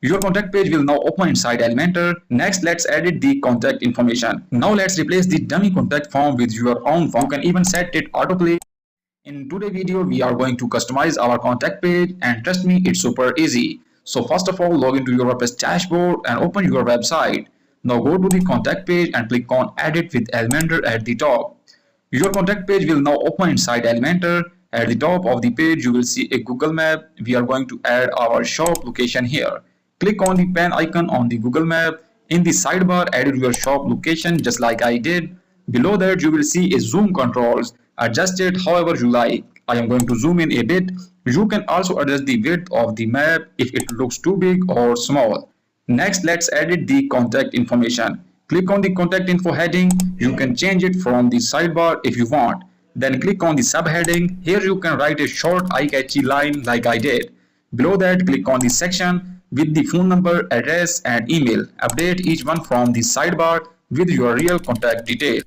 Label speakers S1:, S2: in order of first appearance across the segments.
S1: Your contact page will now open inside Elementor. Next, let's edit the contact information. Now let's replace the dummy contact form with your own form. You can even set it autoplay. In today's video, we are going to customize our contact page, and trust me, it's super easy. So first of all, log into your WordPress dashboard and open your website. Now go to the contact page and click on Edit with Elementor at the top. Your contact page will now open inside Elementor. At the top of the page, you will see a Google map. We are going to add our shop location here. Click on the pen icon on the Google map. In the sidebar, add your shop location just like I did. Below that, you will see a zoom controls. Adjust it however you like. I am going to zoom in a bit. You can also adjust the width of the map if it looks too big or small. Next, let's edit the contact information. Click on the contact info heading. You can change it from the sidebar if you want. Then click on the subheading. Here you can write a short eye-catchy line like I did. Below that, click on the section with the phone number, address and email. Update each one from the sidebar with your real contact detail.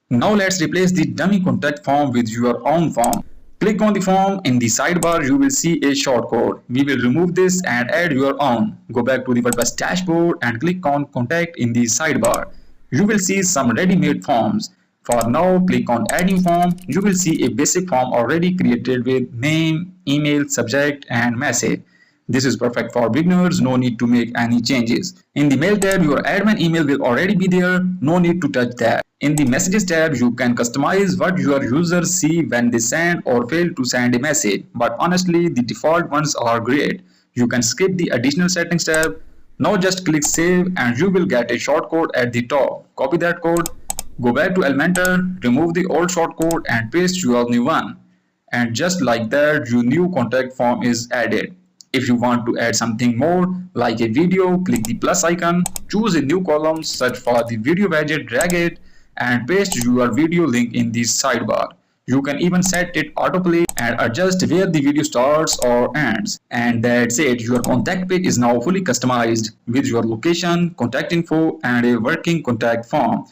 S1: Now let's replace the dummy contact form with your own form. Click on the form. In the sidebar, you will see a shortcode. We will remove this and add your own. Go back to the WordPress dashboard and click on contact in the sidebar. You will see some ready-made forms. For now, click on add new form. You will see a basic form already created with name, email, subject and message. This is perfect for beginners, no need to make any changes. In the mail tab, your admin email will already be there, no need to touch that. In the messages tab, you can customize what your users see when they send or fail to send a message. But honestly, the default ones are great. You can skip the additional settings tab. Now just click save and you will get a shortcode at the top. Copy that code. Go back to Elementor, remove the old shortcode and paste your new one. And just like that, your new contact form is added. If you want to add something more like a video, click the plus icon, choose a new column, search for the video widget, drag it and paste your video link in the sidebar. You can even set it autoplay and adjust where the video starts or ends. And that's it, your contact page is now fully customized with your location, contact info and a working contact form.